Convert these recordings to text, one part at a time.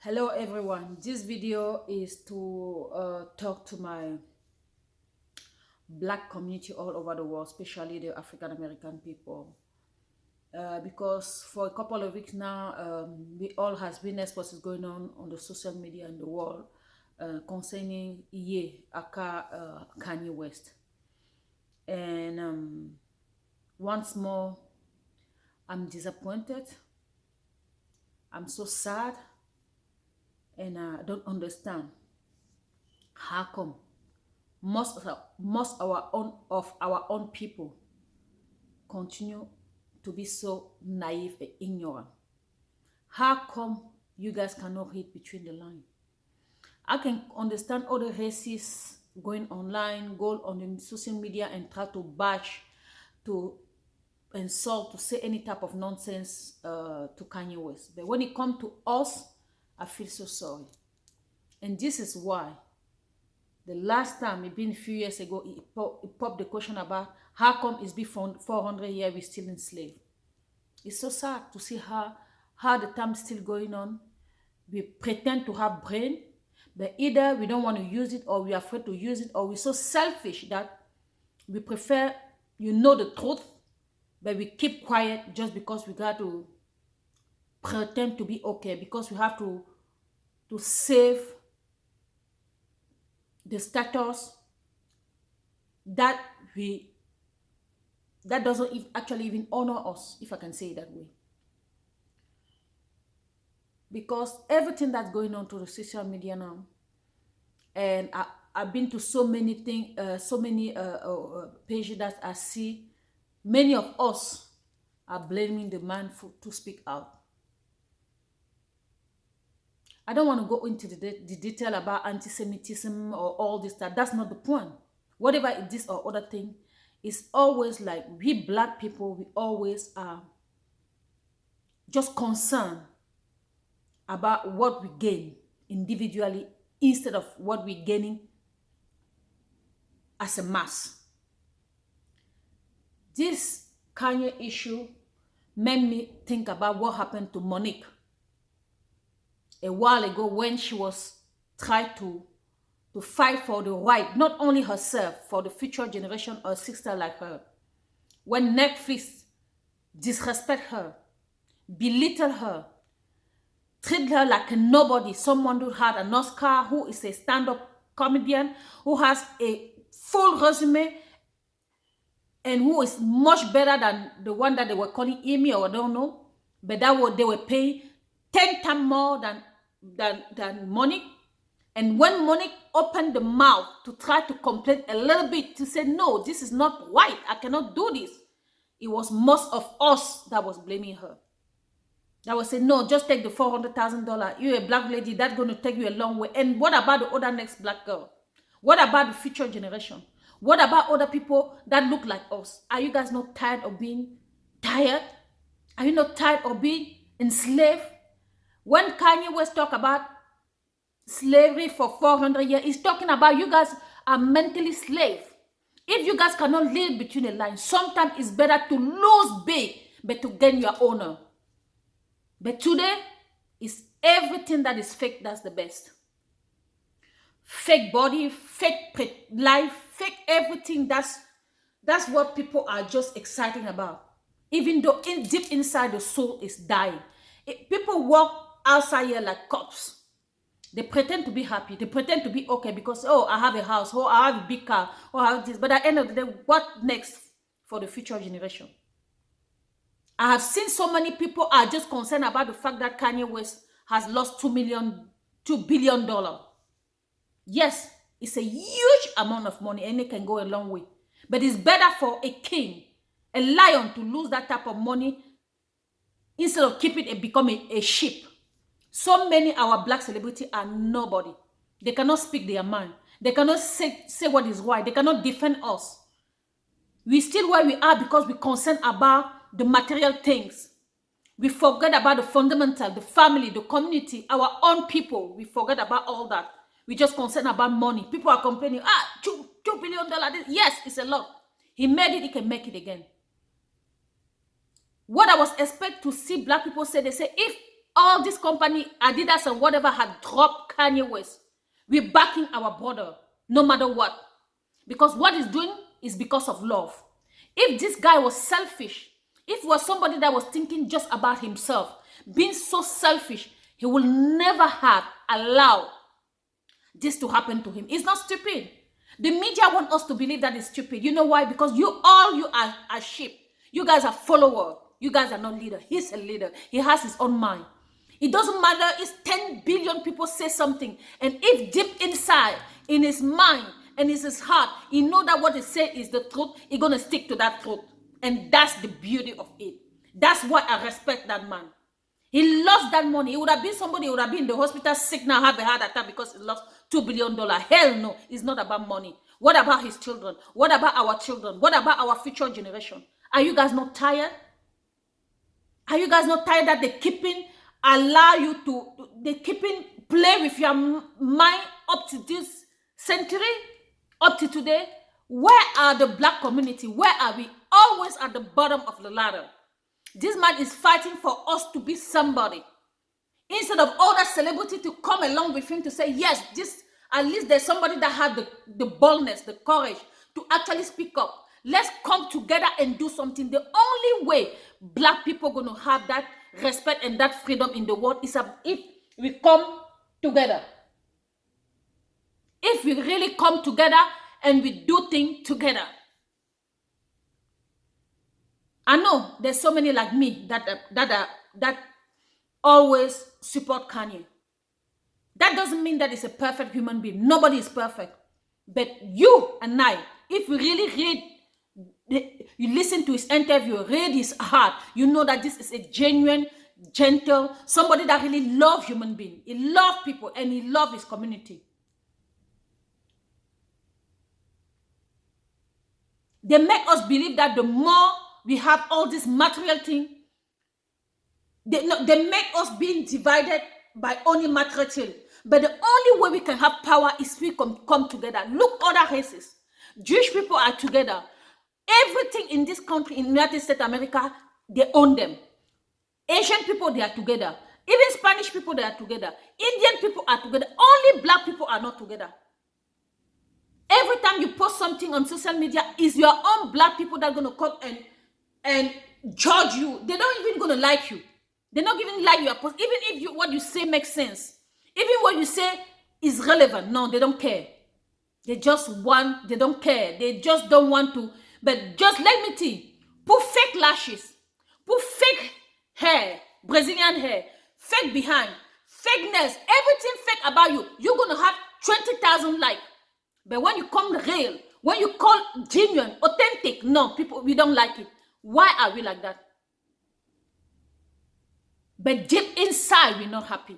Hello everyone, this video is to talk to my black community all over the world, especially the African American people, because for a couple of weeks now we all has witnessed what is going on the social media in the world concerning aka Kanye West. And once more, I'm disappointed, I'm so sad, and I don't understand how come most of our own people continue to be so naive and ignorant. How come you guys cannot read between the lines? I can understand other racists going online, go on the social media and try to bash, to insult, to say any type of nonsense to Kanye West. But when it comes to us, I feel so sorry. And this is why the last time, it been a few years ago, it popped the question about how come it's been 400 years we still enslaved. It's so sad to see how the time is still going on. We pretend to have brain, but either we don't want to use it, or we're afraid to use it, or we're so selfish that we prefer, the truth, but we keep quiet just because we got to pretend to be okay, because we have to save the status that doesn't actually even honor us, if I can say it that way. Because everything that's going on to the social media now, and I've been to so many things, so many pages that I see, many of us are blaming the man to speak out. I don't want to go into the detail about anti-Semitism or all this stuff. That's not the point. Whatever it is or other thing, it's always like we black people, we always are just concerned about what we gain individually instead of what we're gaining as a mass. This Kanye issue made me think about what happened to Monique a while ago, when she was trying to fight for the right, not only herself, for the future generation or sister like her. When Netflix disrespect her, belittle her, treat her like a nobody, someone who had an Oscar, who is a stand-up comedian, who has a full resume, and who is much better than the one that they were calling Amy, or I don't know, but that what they were paying 10 times more than Monique. And when Monique opened the mouth to try to complain a little bit, to say, no, this is not right, I cannot do this, it was most of us that was blaming her. That was saying, no, just take the $400,000. You're a black lady, that's going to take you a long way. And what about the other next black girl? What about the future generation? What about other people that look like us? Are you guys not tired of being tired? Are you not tired of being enslaved? When Kanye West talk about slavery for 400 years, he's talking about you guys are mentally slave. If you guys cannot live between the lines, sometimes it's better to lose big, but to gain your honor. But today, it's everything that is fake that's the best. Fake body, fake life, fake everything. That's what people are just excited about. Even though deep inside the soul is dying. People walk outside here like cops. They pretend to be happy. They pretend to be okay because, oh, I have a house, oh, I have a big car, oh, I have this. But at the end of the day, what next for the future generation? I have seen so many people are just concerned about the fact that Kanye West has lost $2 billion. Yes, it's a huge amount of money and it can go a long way. But it's better for a king, a lion, to lose that type of money instead of keeping it becoming a sheep. So many our black celebrities are nobody. They cannot speak their mind. They cannot say what is right. They cannot defend us. We still where we are because we're concerned about the material things. We forget about the fundamental, the family, the community, our own people. We forget about all that. We just concerned about money. People are complaining, $2 billion. Yes, it's a lot. He made it, he can make it again. What I was expecting to see black people say, they say, if all this company, Adidas and whatever, had dropped Kanye West, we're backing our brother no matter what. Because what he's doing is because of love. If this guy was selfish, if he was somebody that was thinking just about himself, being so selfish, he will never have allowed this to happen to him. It's not stupid. The media want us to believe that it's stupid. You know why? Because you are sheep. You guys are followers. You guys are not leader. He's a leader. He has his own mind. It doesn't matter if 10 billion people say something. And if deep inside, in his mind and in his heart, he know that what he say is the truth, he's going to stick to that truth. And that's the beauty of it. That's why I respect that man. He lost that money. He would have been somebody who would have been in the hospital sick now, have a heart attack because he lost $2 billion. Hell no, it's not about money. What about his children? What about our children? What about our future generation? Are you guys not tired? Are you guys not tired that they keeping play with your mind up to this century, up to today? Where are the black community? Where are we? Always at the bottom of the ladder. This man is fighting for us to be somebody. Instead of all that celebrity to come along with him to say, yes, this, at least there's somebody that had the boldness, the courage to actually speak up. Let's come together and do something. The only way black people are going to have that respect and that freedom in the world is if we come together. If we really come together and we do things together. I know there's so many like me that always support Kanye. That doesn't mean that he's a perfect human being. Nobody is perfect. But you and I, if we really you listen to his interview, read his heart, you know that this is a genuine, gentle, somebody that really loves human beings. He loves people and he loves his community. They make us believe that the more we have all this material thing, they make us being divided by only material thing. But the only way we can have power is if we come together. Look, other races. Jewish people are together. Everything in this country, in the United States of America, they own them. Asian people, they are together. Even Spanish people, they are together. Indian people are together. Only black people are not together. Every time you post something on social media, it's your own black people that are going to come and judge you. They're not even going to like you. They're not even like your post. Even if what you say makes sense. Even what you say is relevant. No, they don't care. They don't care. They just don't want to. But just let me tell you, put fake lashes, put fake hair, Brazilian hair, fake behind, fake nails, everything fake about you. You're going to have 20,000 likes. But when you come real, when you call genuine, authentic, no, people, we don't like it. Why are we like that? But deep inside, we're not happy.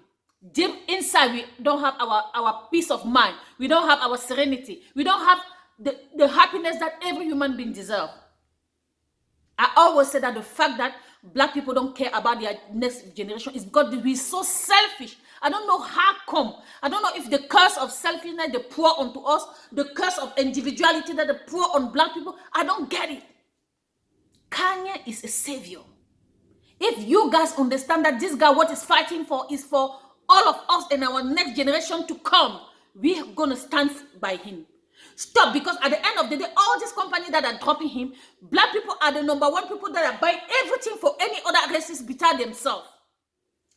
Deep inside, we don't have our peace of mind. We don't have our serenity. We don't have the happiness that every human being deserves. I always say that the fact that black people don't care about their next generation is because we're so selfish. I don't know how come. I don't know if the curse of selfishness they pour onto us, the curse of individuality that they pour on black people, I don't get it. Kanye is a savior. If you guys understand that this guy, what he's fighting for is for all of us and our next generation to come, we're going to stand by him. Stop, because at the end of the day, all these companies that are dropping him, black people are the number one people that are buying everything for any other races besides themselves.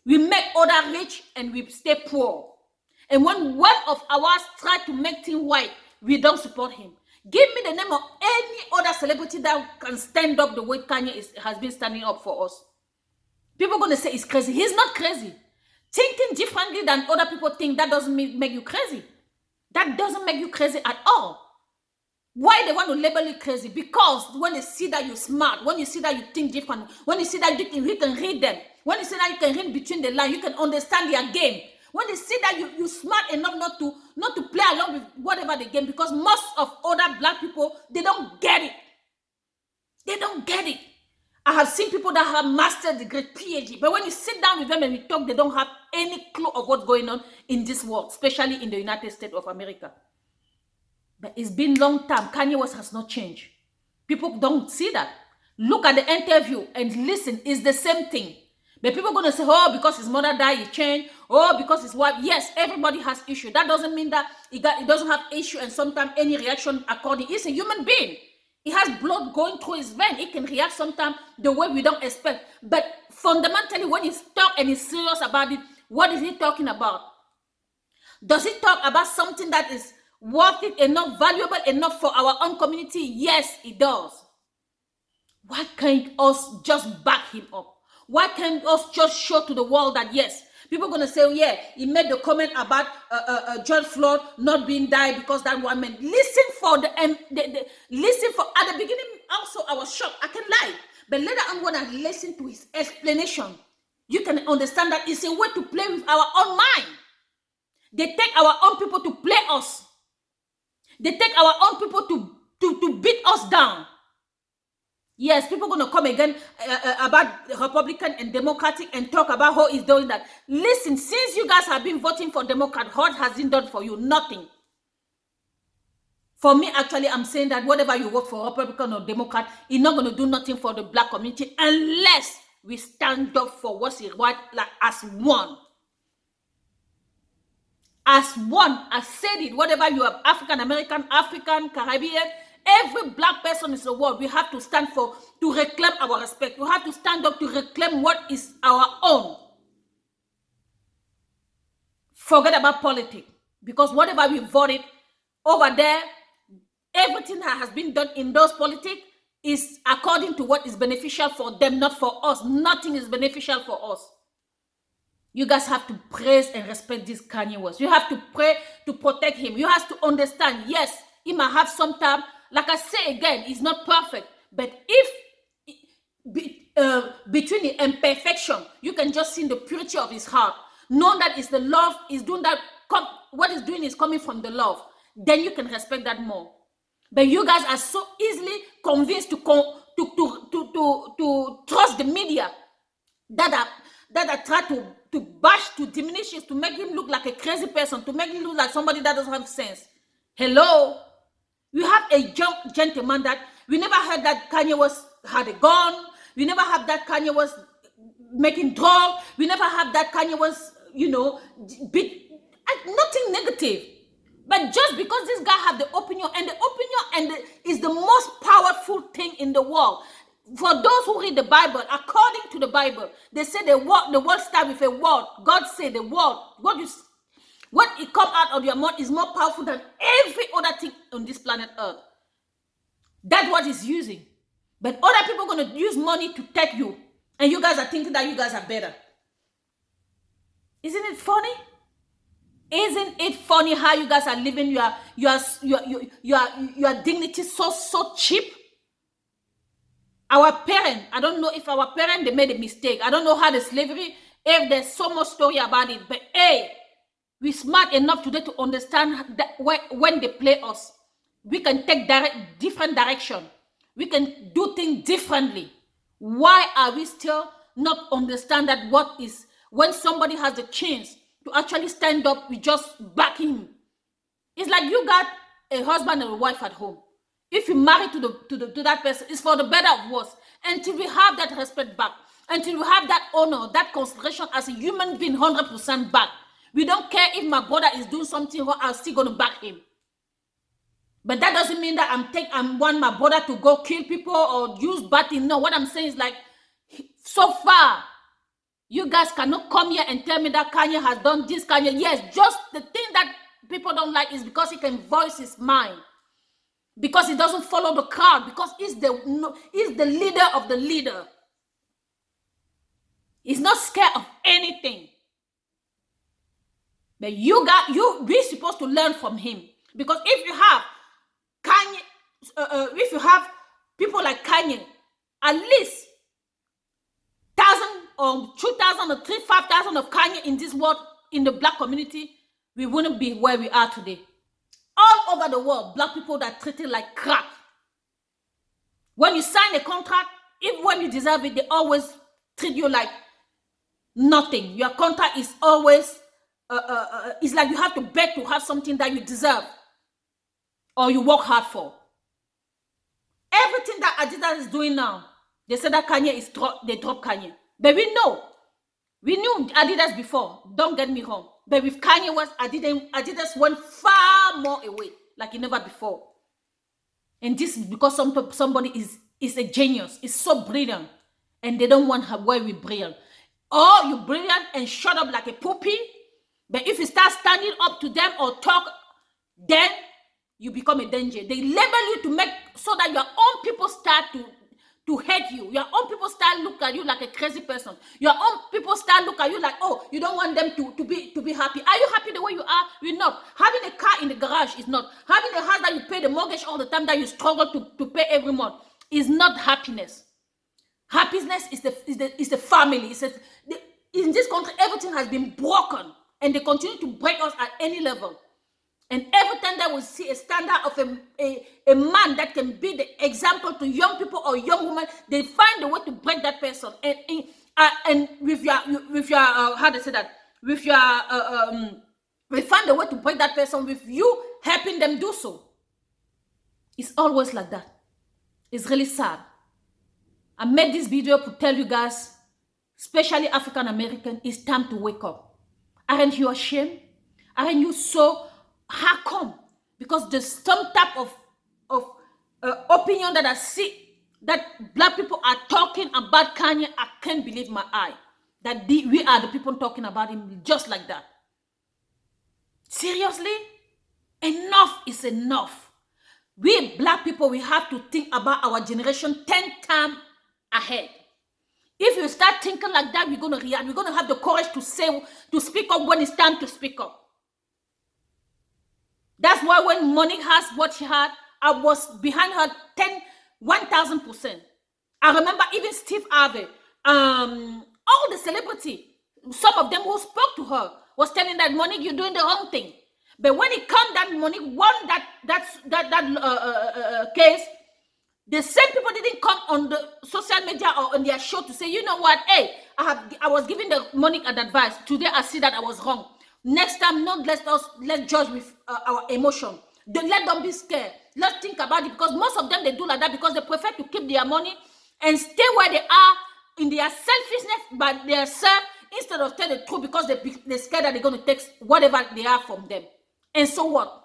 We make other rich and we stay poor. And when one of ours try to make things white, we don't support him. Give me the name of any other celebrity that can stand up the way Kanye has been standing up for us. People are going to say he's crazy. He's not crazy. Thinking differently than other people think, that doesn't make you crazy. That doesn't make you crazy at all. Why they want to label you crazy? Because when they see that you're smart, when you see that you think different, when you see that you can read them, when you see that you can read between the lines, you can understand their game. When they see that you're smart enough not to play along with whatever the game, because most of other black people, they don't get it. They don't get it. I have seen people that have mastered degree, PhD, but when you sit down with them and you talk, they don't have any clue of what's going on in this world, especially in the United States of America. But it's been a long time. Kanye West has not changed. People don't see that. Look at the interview and listen. It's the same thing. But people are going to say, oh, because his mother died, he changed. Oh, because his wife. Yes, everybody has issue. That doesn't mean that he doesn't have issue and sometimes any reaction according. He's a human being. He has blood going through his vein. He can react sometimes the way we don't expect. But fundamentally, when he's talk and he's serious about it, what is he talking about? Does he talk about something that is worth it enough, valuable enough for our own community? Yes, he does. Why can't us just back him up? Why can't us just show to the world that yes, people are going to say, oh, yeah, he made the comment about George Floyd not being died because that one man. Listen for listen for, at the beginning also I was shocked. I can lie. But later I'm going to listen to his explanation. You can understand that it's a way to play with our own mind. They take our own people to play us. They take our own people to beat us down. Yes, people are going to come again about Republican and Democratic and talk about how he's doing that. Listen, since you guys have been voting for Democrat, what has he done for you? Nothing. For me, actually, I'm saying that whatever you vote for, Republican or Democrat, he's not going to do nothing for the black community unless we stand up for what's right, like as one. As one, I said it, whatever you are, African American, African, Caribbean, every black person in the world, we have to stand for, to reclaim our respect. We have to stand up to reclaim what is our own. Forget about politics. Because whatever we voted over there, everything that has been done in those politics is according to what is beneficial for them, not for us. Nothing is beneficial for us. You guys have to praise and respect this Kanye West. You have to pray to protect him. You have to understand, yes, he might have some time. Like I say again, he's not perfect. But if between the imperfection, you can just see the purity of his heart. Know that it's the love, is doing that, what he's doing is coming from the love. Then you can respect that more. But you guys are so easily convinced to trust the media that are try to bash, to diminish it, to make him look like a crazy person, to make him look like somebody that doesn't have sense. Hello? We have a young gentleman that we never heard that Kanye West had a gun. We never have that Kanye West making drugs. We never have that Kanye West, nothing negative. But just because this guy have the opinion, and the opinion is the most powerful thing in the world. For those who read the Bible, according to the Bible, they say the word starts with a word. God said the word. What it comes out of your mouth is more powerful than every other thing on this planet Earth. That's what he's using. But other people are going to use money to take you. And you guys are thinking that you guys are better. Isn't it funny? Isn't it funny how you guys are living your dignity so cheap? Our parents, I don't know if our parents, they made a mistake. I don't know how the slavery, if there's so much story about it. But hey, we're smart enough today to understand that when they play us, we can take different direction. We can do things differently. Why are we still not understand that when somebody has the chance to actually stand up, we just back him? It's like you got a husband and a wife at home. If you marry to that person, it's for the better or worse. Until we have that respect back, until we have that honor, that consideration as a human being 100% back. We don't care if my brother is doing something wrong, I'm still going to back him. But that doesn't mean that I want my brother to go kill people or use bad things. No, what I'm saying is like, so far, you guys cannot come here and tell me that Kanye has done this, Kanye. Yes, just the thing that people don't like is because he can voice his mind. Because he doesn't follow the crowd. Because he's the leader of the leader. He's not scared of anything. But we're supposed to learn from him. Because if you have Kanye, if you have people like Kanye, at least 1,000 or 2,000 or 3,000, 5,000 of Kanye in this world, in the black community, we wouldn't be where we are today. All over the world, black people that are treated like crap. When you sign a contract, even when you deserve it, they always treat you like nothing. Your contract is always, it's like you have to beg to have something that you deserve or you work hard for. Everything that Adidas is doing now, they say that Kanye they drop Kanye. But we know We knew Adidas before, don't get me wrong. But with Kanye West, Adidas went far more away, like never before. And this is because somebody is a genius, is so brilliant, and they don't want her where we brilliant. Or you brilliant and shut up like a puppy. But if you start standing up to them or talk, then you become a danger. They label you to make so that your own people start to hate you. Your own people start look at you like a crazy person. Your own people start look at you like, oh, you don't want them to be happy. Are you happy the way you are? You're not. Having a car in the garage is not. Having a house that you pay the mortgage all the time that you struggle to pay every month is not happiness. Happiness is the family. In this country, everything has been broken, and they continue to break us at any level. And every time that we see a standard of a man that can be the example to young people or young women, they find a way to break that person. And with your how to say that, with your we find a way to break that person with you helping them do so. It's always like that. It's really sad. I made this video to tell you guys, especially African American, it's time to wake up. Aren't you ashamed? Aren't you so? How come? Because there's some type of opinion that I see that black people are talking about Kanye. I can't believe my eye that we are the people talking about him just like that. Seriously? Enough is enough. We black people, we have to think about our generation 10 times ahead. If you start thinking like that, we're going to react. We're going to have the courage to speak up when it's time to speak up. That's why when Monique has what she had, I was behind her 1,000%. I remember even Steve Harvey, all the celebrity, some of them who spoke to her was telling that, Monique, you're doing the wrong thing. But when it comes that Monique won that case, the same people didn't come on the social media or on their show to say, you know what, hey, I was giving the Monique an advice. Today I see that I was wrong. Next time, let's judge with our emotion. Let them be scared. Let's think about it, because most of them, they do like that because they prefer to keep their money and stay where they are in their selfishness by themselves instead of tell the truth, because they're scared that they're going to take whatever they are from them. And so what?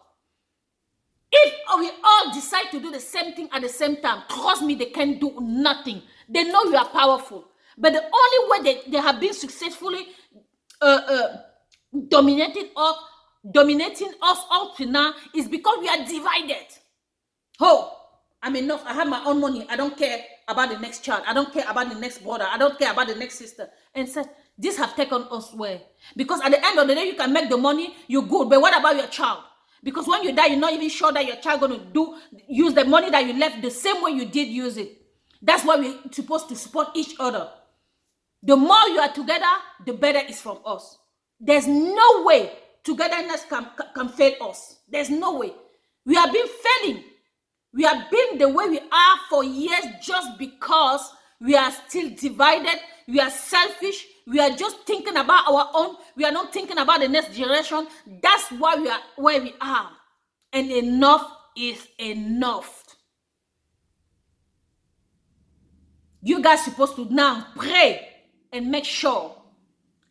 If we all decide to do the same thing at the same time, trust me, they can do nothing. They know you are powerful. But the only way they have been successfully dominating us up to now is because we are divided. Oh, I'm enough. I have my own money. I don't care about the next child. I don't care about the next brother. I don't care about the next sister. And so this have taken us where? Because at the end of the day, you can make the money, you're good. But what about your child? Because when you die, you're not even sure that your child going to use the money that you left the same way you did use it. That's why we're supposed to support each other. The more you are together, the better it's from us. There's no way togetherness can fail us. There's no way. We have been failing. We have been the way we are for years just because we are still divided. We are selfish. We are just thinking about our own. We are not thinking about the next generation. That's why we are where we are. And enough is enough. You guys are supposed to now pray and make sure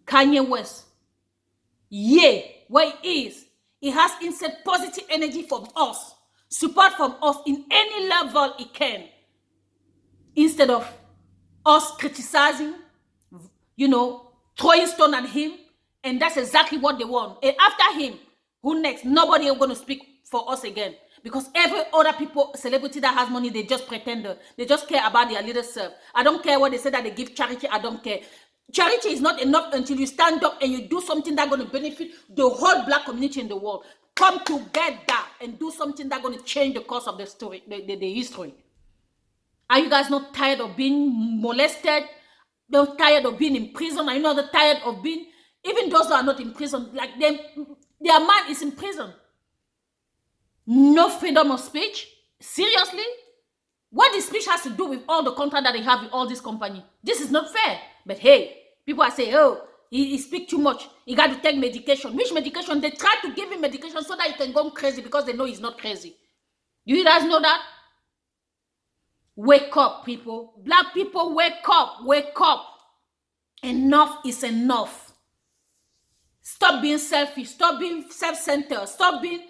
Kanye West, where he is, he has insert positive energy from us, support from us in any level he can, instead of us criticizing, throwing stone at him. And that's exactly what they want. And after him, who next? Nobody is going to speak for us again. Because every other celebrity that has money, they just pretend. They just care about their little self. I don't care what they say that they give charity. I don't care. Charity is not enough until you stand up and you do something that's going to benefit the whole black community in the world. Come together and do something that's going to change the course of the story, the history. Are you guys not tired of being molested? Not tired of being in prison? Are you not tired of being, even those who are not in prison, like them, their man is in prison. No freedom of speech? Seriously? What this speech has to do with all the contract that they have with all this company? This is not fair. But hey, people are saying, oh, he speaks too much. He got to take medication. Which medication? They try to give him medication so that he can go crazy because they know he's not crazy. Do you guys know that? Wake up, people. Black people, wake up. Wake up. Enough is enough. Stop being selfish. Stop being self-centered. Stop being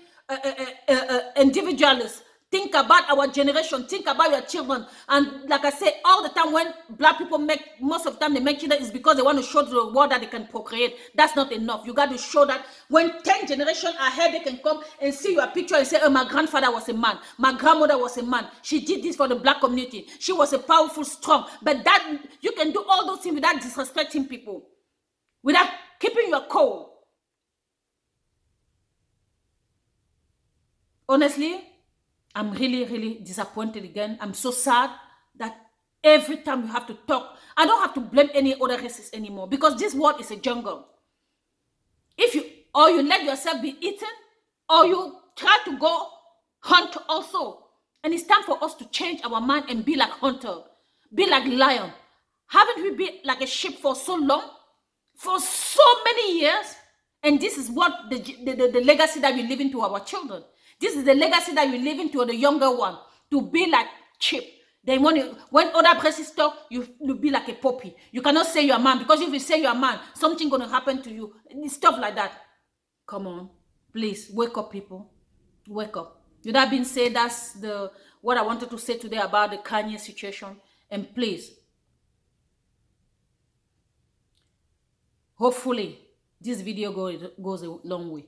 individualist. Think about our generation. Think about your children. And like I say, all the time when black people most of the time they make children is because they want to show to the world that they can procreate. That's not enough. You got to show that when 10 generations ahead, they can come and see your picture and say, oh, my grandfather was a man. My grandmother was a man. She did this for the black community. She was a powerful, strong. But that you can do all those things without disrespecting people. Without keeping your code. Honestly, I'm really, really disappointed again. I'm so sad that every time you have to talk, I don't have to blame any other races anymore because this world is a jungle. If you let yourself be eaten, or you try to go hunt also. And it's time for us to change our mind and be like hunter, be like lion. Haven't we been like a sheep for so long? For so many years? And this is what the legacy that we're leaving to our children. This is the legacy that you're leaving to the younger one, to be like sheep. Then when other places talk, you be like a puppy. You cannot say you're a man, because if you say you're a man, something gonna happen to you. Stuff like that. Come on, please wake up, people. Wake up. With that being said, that's what I wanted to say today about the Kanye situation. And please, hopefully, this video goes a long way.